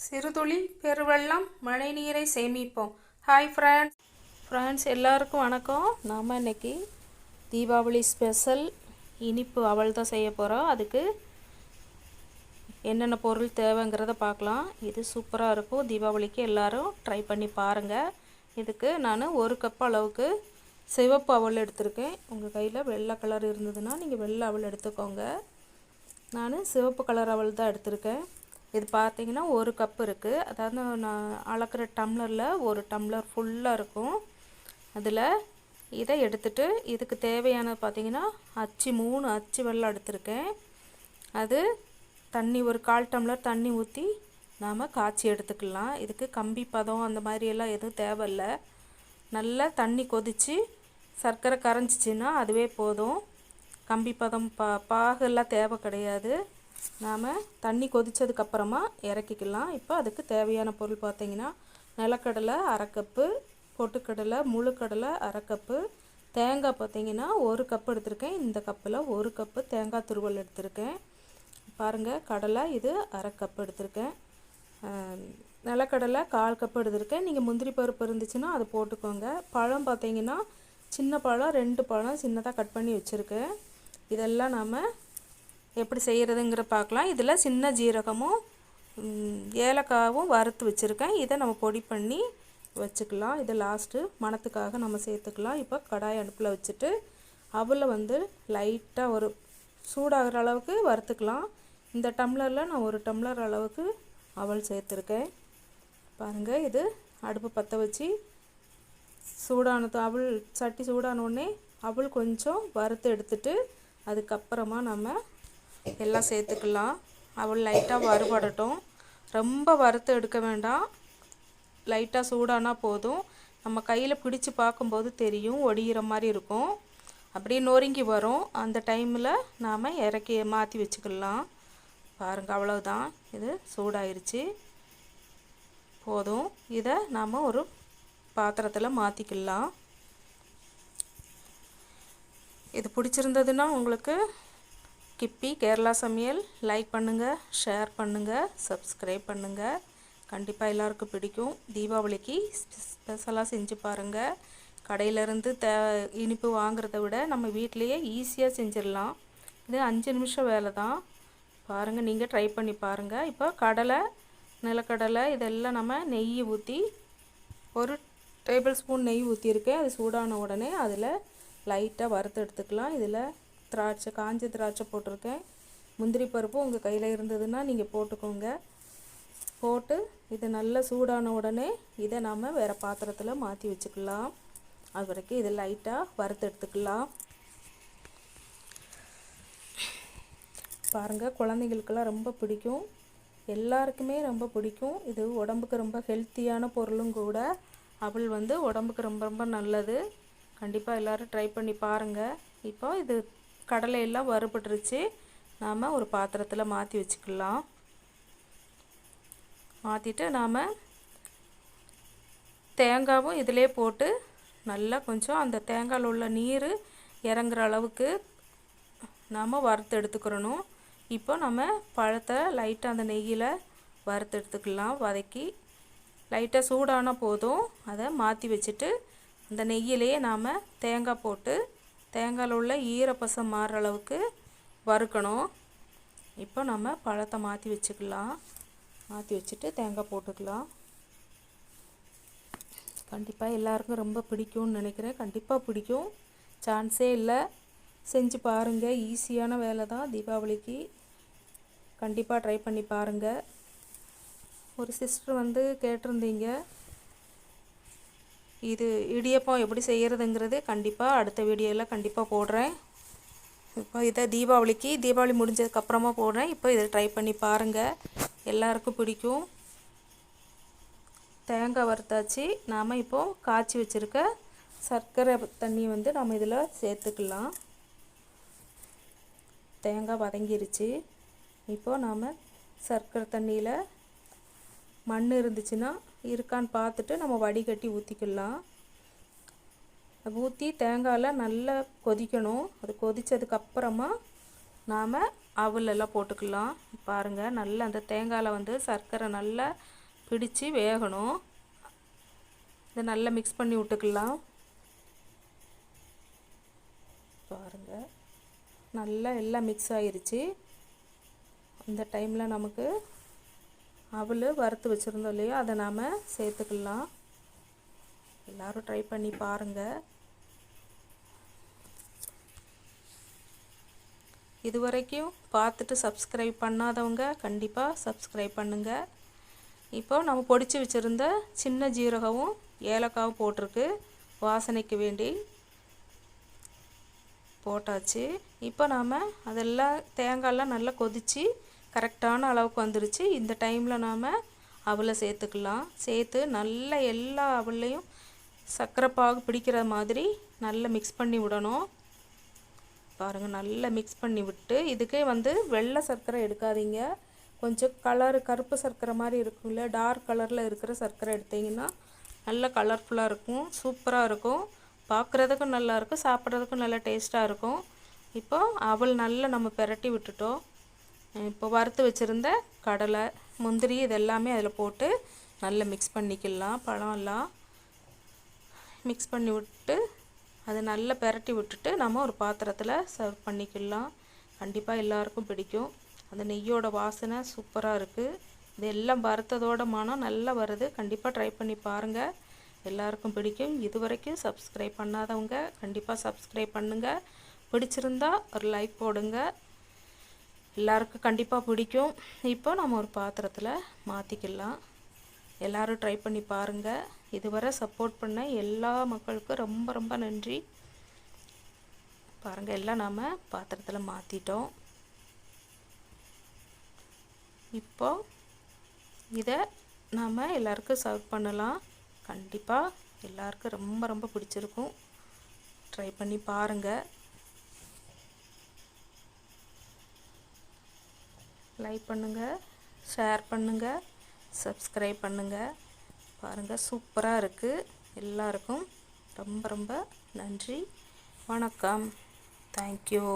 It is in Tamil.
சிறுதுளி பெருவெள்ளம் மழைநீரை சேமிப்போம். ஹாய் ஃப்ரெண்ட்ஸ் எல்லாருக்கும் வணக்கம். நாம் இன்றைக்கி தீபாவளி ஸ்பெஷல் இனிப்பு அவல் தான் செய்ய போகிறோம். அதுக்கு என்னென்ன பொருள் தேவைங்கிறத பார்க்கலாம். இது சூப்பராக இருக்கும். தீபாவளிக்கு எல்லோரும் ட்ரை பண்ணி பாருங்கள். இதுக்கு நான் 1 கப் அளவுக்கு சிவப்பு அவல் எடுத்திருக்கேன். உங்கள் கையில் வெள்ளை கலர் இருந்ததுன்னா நீங்கள் வெள்ளை அவல் எடுத்துக்கோங்க. நான் சிவப்பு கலர் அவல் தான் எடுத்திருக்கேன். இது பார்த்திங்கன்னா 1 கப் இருக்குது. அதாவது நான் அளக்கிற டம்ளரில் 1 டம்ளர் ஃபுல்லாக இருக்கும். அதில் இதை எடுத்துகிட்டு இதுக்கு தேவையான பார்த்திங்கன்னா 3 அச்சு வெல்லம் எடுத்திருக்கேன். அது தண்ணி 1/4 டம்ளர் தண்ணி ஊற்றி நாம் காய்ச்சி எடுத்துக்கலாம். இதுக்கு கம்பி பதம் அந்த மாதிரியெல்லாம் எதுவும் தேவையில்லை. நல்லா தண்ணி கொதித்து சர்க்கரை கரைஞ்சிச்சின்னா அதுவே போதும். கம்பி பதம் பாகெல்லாம் தேவை கிடையாது. நாம் தண்ணி கொதித்ததுக்கப்புறமா இறக்கிக்கலாம். இப்போ அதுக்கு தேவையான பொருள் பார்த்திங்கன்னா நிலக்கடலை 1/2 கப்பு, பொட்டுக்கடலை முழுக்கடலை 1/2 கப்பு, தேங்காய் பார்த்திங்கன்னா 1 கப் எடுத்திருக்கேன். இந்த கப்பில் 1 கப்பு தேங்காய் துருவல் எடுத்திருக்கேன். பாருங்கள், கடலை இது 1/2 கப் எடுத்திருக்கேன். நிலக்கடலை 1/4 கப் எடுத்திருக்கேன். நீங்கள் முந்திரி பருப்பு இருந்துச்சுன்னா அது போட்டுக்கோங்க. பழம் பார்த்திங்கன்னா சின்ன பழம் 2 பழம் சின்னதாக கட் பண்ணி வச்சுருக்கேன். இதெல்லாம் நாம் எப்படி செய்கிறதுங்கிற பார்க்கலாம். இதில் சின்ன ஜீரகமும் ஏலக்காவும் வறுத்து வச்சுருக்கேன். இதை நம்ம பொடி பண்ணி வச்சுக்கலாம். இதை லாஸ்ட்டு மணத்துக்காக நம்ம சேர்த்துக்கலாம். இப்போ கடாய் அடுப்பில் வச்சுட்டு அவலை லைட்டாக ஒரு சூடாகிற அளவுக்கு வறுத்துக்கலாம். இந்த டம்ளரில் நான் 1 டம்ளர் அளவுக்கு அவல் சேர்த்துருக்கேன். பாருங்கள், இது அடுப்பு பற்ற வச்சு சூடானது அவல் சட்டி சூடானோடனே அவல் கொஞ்சம் வறுத்து எடுத்துட்டு அதுக்கப்புறமா நம்ம எல்லாம் சேர்த்துக்கலாம். அவள் லைட்டாக வறுபடட்டும். ரொம்ப வறுத்து எடுக்க வேண்டாம். லைட்டாக சூடானா போதும். நம்ம கையில் பிடிச்சு பார்க்கும்போது தெரியும், ஒடிகிற மாதிரி இருக்கும். அப்படியே நொறுங்கி வரும். அந்த டைமில் நாம் இறக்கி மாற்றி வச்சுக்கலாம். பாருங்கள், அவ்வளவுதான். இது சூடாயிருச்சு, போதும். இதை நாம் ஒரு பாத்திரத்தில் மாற்றிக்கலாம். இது பிடிச்சிருந்ததுன்னா உங்களுக்கு கிப்பி கேரளா சமையல் லைக் பண்ணுங்கள், ஷேர் பண்ணுங்கள், சப்ஸ்கிரைப் பண்ணுங்கள். கண்டிப்பாக எல்லாருக்கும் பிடிக்கும். தீபாவளிக்கு ஸ்பெஷலாக செஞ்சு பாருங்கள். கடையிலேருந்து இனிப்பு வாங்குறத விட நம்ம வீட்டிலையே ஈஸியாக செஞ்சிடலாம். இது 5 நிமிஷம் வேலை தான். பாருங்கள், நீங்கள் ட்ரை பண்ணி பாருங்கள். இப்போ கடலை நிலக்கடலை இதெல்லாம் நம்ம நெய் ஊற்றி 1 டேபிள் ஸ்பூன் நெய் ஊற்றிருக்கேன். அது சூடான உடனே அதில் லைட்டாக வறுத்து எடுத்துக்கலாம். இதில் காஞ்ச திராட்சை போட்டிருக்கேன். முந்திரி பருப்பு உங்கள் கையில் இருந்ததுன்னா நீங்கள் போட்டுக்கோங்க. போட்டு இது நல்லா சூடான உடனே இதை நாம் வேறு பாத்திரத்தில் மாற்றி வச்சுக்கலாம். அது வரைக்கும் இதை லைட்டாக வறுத்து எடுத்துக்கலாம். பாருங்கள், குழந்தைங்களுக்கெல்லாம் ரொம்ப பிடிக்கும். எல்லாருக்குமே ரொம்ப பிடிக்கும். இது உடம்புக்கு ரொம்ப ஹெல்த்தியான பொருளும் கூட. அவல் உடம்புக்கு ரொம்ப ரொம்ப நல்லது. கண்டிப்பாக எல்லோரும் ட்ரை பண்ணி பாருங்கள். இப்போ இது கடலையெல்லாம் வறுபட்டுருச்சு. நாம் ஒரு பாத்திரத்தில் மாற்றி வச்சுக்கலாம். மாற்றிட்டு நாம் தேங்காவும் இதிலே போட்டு நல்லா கொஞ்சம் அந்த தேங்காயில் உள்ள நீர் இறங்குற அளவுக்கு நாம் வறுத்து எடுத்துக்கிறணும். இப்போ நம்ம பழத்தை லைட்டாக அந்த நெய்யில் வறுத்து எடுத்துக்கலாம். வதக்கி லைட்டாக சூடான போதும் அதை மாற்றி வச்சுட்டு அந்த நெய்யிலேயே நாம் தேங்காய் போட்டு தேங்காயில் உள்ள ஈரப்பசம் மாறுற அளவுக்கு வறுக்கணும். இப்போ நம்ம பழத்தை மாற்றி வச்சுக்கலாம். மாற்றி வச்சுட்டு தேங்காய் போட்டுக்கலாம். கண்டிப்பாக எல்லாருக்கும் ரொம்ப பிடிக்கும்னு நினைக்கிறேன். கண்டிப்பாக பிடிக்கும், சான்ஸே இல்லை. செஞ்சு பாருங்கள். ஈஸியான வேலை தான். தீபாவளிக்கு கண்டிப்பாக ட்ரை பண்ணி பாருங்கள். ஒரு சிஸ்டர் கேட்டிருந்தீங்க, இது இடியப்பம் எப்படி செய்கிறதுங்கிறது கண்டிப்பாக அடுத்த வீடியோவில் கண்டிப்பாக போடுறேன். இப்போ இதை தீபாவளி முடிஞ்சதுக்கப்புறமா போடுறேன். இப்போ இதை ட்ரை பண்ணி பாருங்கள். எல்லாருக்கும் பிடிக்கும். தேங்காய் வறுத்தாச்சு. நாம் இப்போது காய்ச்சி வச்சுருக்க சர்க்கரை தண்ணி நம்ம இதில் சேர்த்துக்கலாம். தேங்காய் வதங்கிருச்சு. இப்போது நாம் சர்க்கரை தண்ணியில் மண் இருந்துச்சுன்னா இருக்கான்னு பார்த்துட்டு நம்ம வடிகட்டி ஊற்றிக்கலாம். ஊற்றி தேங்காயில் நல்லா கொதிக்கணும். அது கொதித்ததுக்கப்புறமா நாம் அவல் எல்லாம் போட்டுக்கலாம். பாருங்கள், நல்லா அந்த தேங்காயில் வந்து சர்க்கரை நல்லா பிடிச்சி வேகணும். இதை நல்லா மிக்ஸ் பண்ணி விட்டுக்கலாம். பாருங்கள், நல்லா எல்லாம் மிக்ஸ் ஆகிருச்சு. இந்த டைமில் நமக்கு அவல் வறுத்து வச்சுருந்தோம் இல்லையா, அதை நாம் சேர்த்துக்கலாம். எல்லோரும் ட்ரை பண்ணி பாருங்கள். இது வரைக்கும் பார்த்துட்டு சப்ஸ்கிரைப் பண்ணாதவங்க கண்டிப்பாக சப்ஸ்கிரைப் பண்ணுங்கள். இப்போ நம்ம பொடிச்சு வச்சுருந்த சின்ன ஜீரகமும் ஏலக்காவும் போட்டிருக்கு, வாசனைக்கு வேண்டி போட்டாச்சு. இப்போ நாம் அதெல்லாம் தேங்காயெல்லாம் நல்லா கொதித்து கரெக்டான அளவுக்கு வந்துருச்சு. இந்த டைமில் நாம் அவலை சேர்த்துக்கலாம். சேர்த்து நல்லா எல்லா அவல்லையும் சர்க்கரை பாகு பிடிக்கிற மாதிரி நல்லா மிக்ஸ் பண்ணி விடணும். பாருங்கள், நல்லா மிக்ஸ் பண்ணி விட்டு இதுக்கே வந்து வெள்ளை சர்க்கரை எடுக்காதீங்க. கொஞ்சம் கருப்பு சர்க்கரை மாதிரி இருக்கும்ல, டார்க் கலரில் இருக்கிற சர்க்கரை எடுத்திங்கன்னா நல்ல கலர்ஃபுல்லாக இருக்கும், சூப்பராக இருக்கும், பார்க்குறதுக்கும் நல்லாயிருக்கும், சாப்பிட்றதுக்கும் நல்லா டேஸ்ட்டாக இருக்கும். இப்போ அவல் நல்லா நம்ம பெரட்டி விட்டுட்டோம். இப்போ வறுத்து வச்சுருந்த கடலை, முந்திரி இதெல்லாமே அதில் போட்டு நல்லா மிக்ஸ் பண்ணிக்கலாம். பழம் எல்லாம் மிக்ஸ் பண்ணி விட்டு அதை நல்லா பெரட்டி விட்டுட்டு நம்ம ஒரு பாத்திரத்தில் சர்வ் பண்ணிக்கலாம். கண்டிப்பாக எல்லாருக்கும் பிடிக்கும். அந்த நெய்யோட வாசனை சூப்பராக இருக்குது. இது எல்லாம் வறுத்ததோட மனம் நல்லா வருது. கண்டிப்பாக ட்ரை பண்ணி பாருங்கள், எல்லாருக்கும் பிடிக்கும். இது வரைக்கும் சப்ஸ்கிரைப் பண்ணாதவங்க கண்டிப்பாக சப்ஸ்கிரைப் பண்ணுங்கள். பிடிச்சிருந்தா ஒரு லைக் போடுங்க, எல்லாருக்கும் கண்டிப்பாக பிடிக்கும். இப்போ நம்ம ஒரு பாத்திரத்தில் மாற்றிக்கலாம். எல்லோரும் ட்ரை பண்ணி பாருங்கள். இதுவரை சப்போர்ட் பண்ண எல்லா மக்களுக்கும் ரொம்ப ரொம்ப நன்றி. பாருங்கள், எல்லாம் நாம் பாத்திரத்தில் மாற்றிட்டோம். இப்போ இதை நாம் எல்லாருக்கும் சர்வ் பண்ணலாம். கண்டிப்பாக எல்லாருக்கும் ரொம்ப ரொம்ப பிடிச்சிருக்கும். ட்ரை பண்ணி பாருங்கள். லைக் பண்ணுங்கள், ஷேர் பண்ணுங்கள், சப்ஸ்கிரைப் பண்ணுங்கள். பாருங்கள், சூப்பராக இருக்குது. எல்லாருக்கும் ரொம்ப ரொம்ப நன்றி. வணக்கம். தேங்க்யூ.